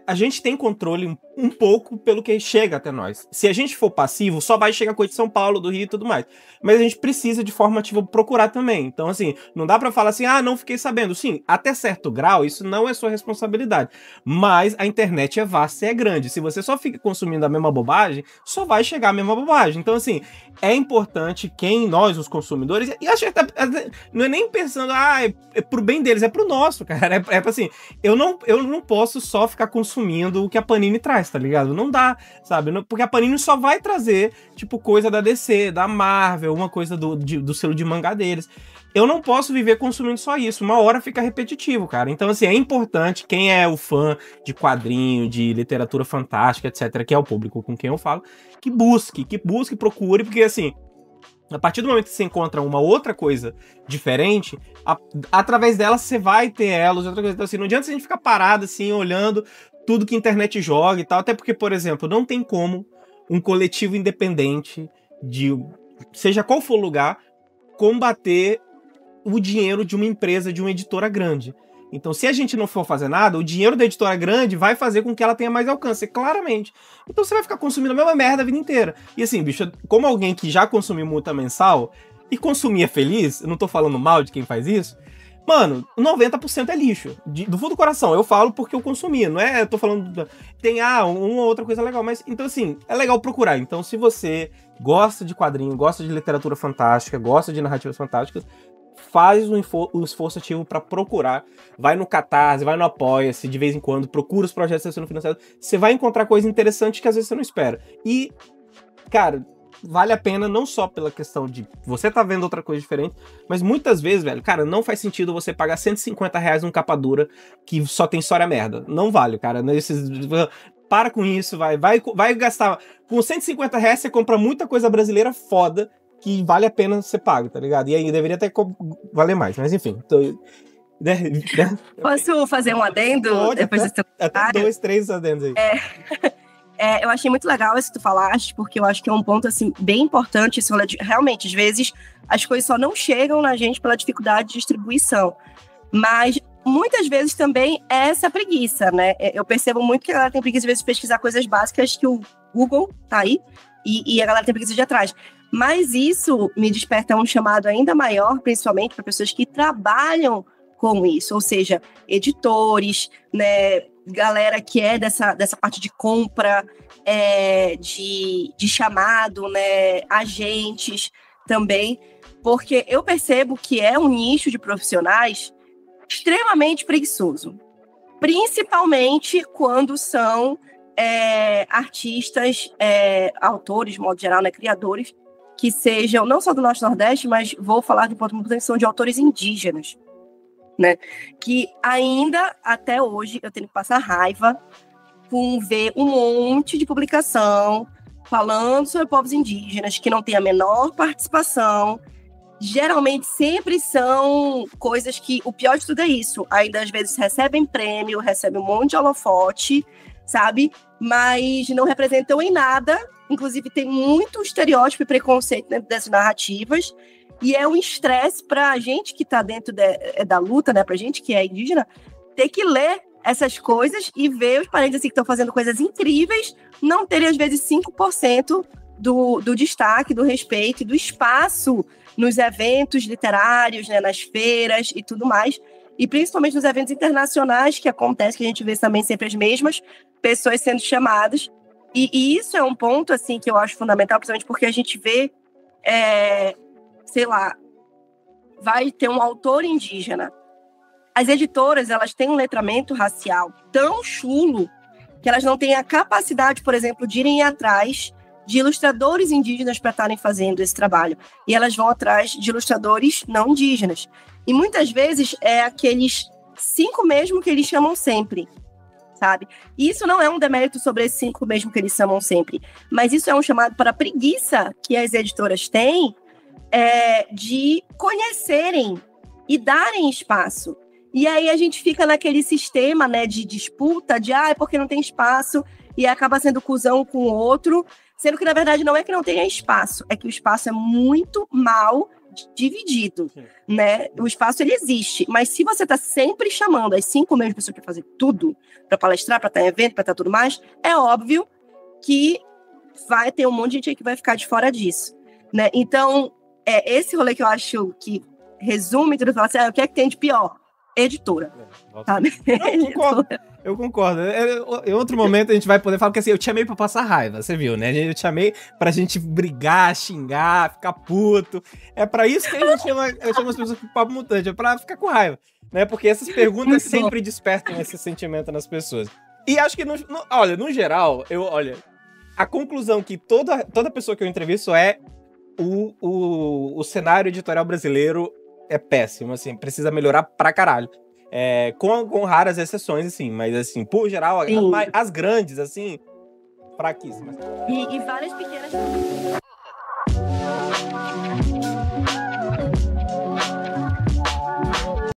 a gente tem controle um pouco pelo que chega até nós. Se a gente for passivo, só vai chegar coisa de São Paulo, do Rio e tudo mais. Mas a gente precisa, de forma ativa, procurar também. Então, assim, não dá pra falar assim, não fiquei sabendo. Sim, até certo grau, isso não é sua responsabilidade. Mas a internet é vasta e é grande. Se você só fica consumindo a mesma bobagem, só vai chegar a mesma bobagem. Então, assim, é importante nós, os consumidores, e acho que não é nem pensando, é pro bem deles, é pro nosso, cara. Assim, eu não posso só ficar consumindo o que a Panini traz, tá ligado? Não dá, sabe? Porque a Panini só vai trazer, tipo, coisa da DC, da Marvel, uma coisa do selo de mangá deles. Eu não posso viver consumindo só isso. Uma hora fica repetitivo, cara. Então, assim, é importante, quem é o fã de quadrinho, de literatura fantástica, etc., que é o público com quem eu falo, que busque, procure, porque, assim, a partir do momento que você encontra uma outra coisa diferente, através dela você vai ter elos e outra coisa. Então, assim, não adianta a gente ficar parado, assim, olhando tudo que a internet joga e tal. Até porque, por exemplo, não tem como um coletivo independente, seja qual for o lugar, combater o dinheiro de uma empresa, de uma editora grande. Então, se a gente não for fazer nada, o dinheiro da editora grande vai fazer com que ela tenha mais alcance, claramente. Então você vai ficar consumindo a mesma merda a vida inteira. E assim, bicho, como alguém que já consumiu multa mensal e consumia feliz, eu não tô falando mal de quem faz isso, mano, 90% é lixo. Do fundo do coração, eu falo porque eu consumia, não é? Eu tô falando... Tem, uma ou outra coisa legal, mas... Então, assim, é legal procurar. Então, se você gosta de quadrinho, gosta de literatura fantástica, gosta de narrativas fantásticas, faz um esforço ativo pra procurar. Vai no Catarse, vai no Apoia-se, de vez em quando, procura os projetos que estão sendo financiados. Você vai encontrar coisas interessantes que às vezes você não espera. E, cara, vale a pena não só pela questão de você tá vendo outra coisa diferente, mas muitas vezes, velho, cara, não faz sentido você pagar R$150 num capa dura que só tem história merda. Não vale, cara. Para com isso, vai gastar. Com R$150 você compra muita coisa brasileira foda que vale a pena ser pago, tá ligado? E aí deveria até valer mais, mas enfim. Posso fazer um adendo? Pode, depois até 2, 3 adendos aí. Eu achei muito legal isso que tu falaste, porque eu acho que é um ponto, assim, bem importante. Realmente, às vezes, as coisas só não chegam na gente pela dificuldade de distribuição. Mas, muitas vezes, também é essa preguiça, né? Eu percebo muito que a galera tem preguiça, às vezes, de pesquisar coisas básicas que o Google tá aí, e a galera tem preguiça de ir atrás. Mas isso me desperta um chamado ainda maior, principalmente para pessoas que trabalham com isso, ou seja, editores, né, galera que é dessa parte de compra, de chamado, né, agentes também, porque eu percebo que é um nicho de profissionais extremamente preguiçoso, principalmente quando são artistas, autores, de modo geral, né, criadores, que sejam, não só do Norte e Nordeste, mas vou falar de ponto muito importante, são de autores indígenas, né? Que ainda, até hoje, eu tenho que passar raiva com ver um monte de publicação falando sobre povos indígenas que não tem a menor participação. Geralmente, sempre são coisas que, o pior de tudo é isso, ainda às vezes recebem prêmio, recebem um monte de holofote, sabe? Mas não representam em nada. Inclusive, tem muito estereótipo e preconceito dentro dessas narrativas. E é um estresse para a gente que está dentro da luta, né? Para a gente que é indígena, ter que ler essas coisas e ver os parentes assim, que estão fazendo coisas incríveis não terem, às vezes, 5% do destaque, do respeito e do espaço nos eventos literários, né? Nas feiras e tudo mais. E principalmente nos eventos internacionais que acontece, que a gente vê também sempre as mesmas pessoas sendo chamadas. E isso é um ponto, assim, que eu acho fundamental, principalmente porque a gente vê, sei lá, vai ter um autor indígena. As editoras, elas têm um letramento racial tão chulo que elas não têm a capacidade, por exemplo, de irem atrás de ilustradores indígenas para estarem fazendo esse trabalho. E elas vão atrás de ilustradores não indígenas. E muitas vezes é aqueles 5 mesmo que eles chamam sempre, sabe? E isso não é um demérito sobre esses 5 mesmo que eles chamam sempre, mas isso é um chamado para a preguiça que as editoras têm de conhecerem e darem espaço. E aí a gente fica naquele sistema, né, de disputa, de porque não tem espaço, e acaba sendo cuzão com o outro, sendo que, na verdade, não é que não tenha espaço, é que o espaço é muito mal dividido, né? O espaço, ele existe, mas se você está sempre chamando as 5 mesmas pessoas para fazer tudo, para palestrar, para estar em evento, para estar tudo mais, é óbvio que vai ter um monte de gente aí que vai ficar de fora disso, né? Então, esse rolê que eu acho que resume tudo, falar assim, o que é que tem de pior? Editora, sabe? Eu concordo. Em outro momento a gente vai poder falar, porque assim, eu te chamei pra passar raiva, você viu, né? Eu te chamei pra gente brigar, xingar, ficar puto. É pra isso que eu chamo as pessoas de papo mutante, é pra ficar com raiva, né? Porque essas perguntas sempre despertam esse sentimento nas pessoas. E acho que, olha, no geral, a conclusão que toda pessoa que eu entrevisto é o cenário editorial brasileiro é péssimo, assim, precisa melhorar pra caralho. Com raras exceções, assim, mas assim, por geral, as grandes, assim, fraquíssimas. E várias pequenas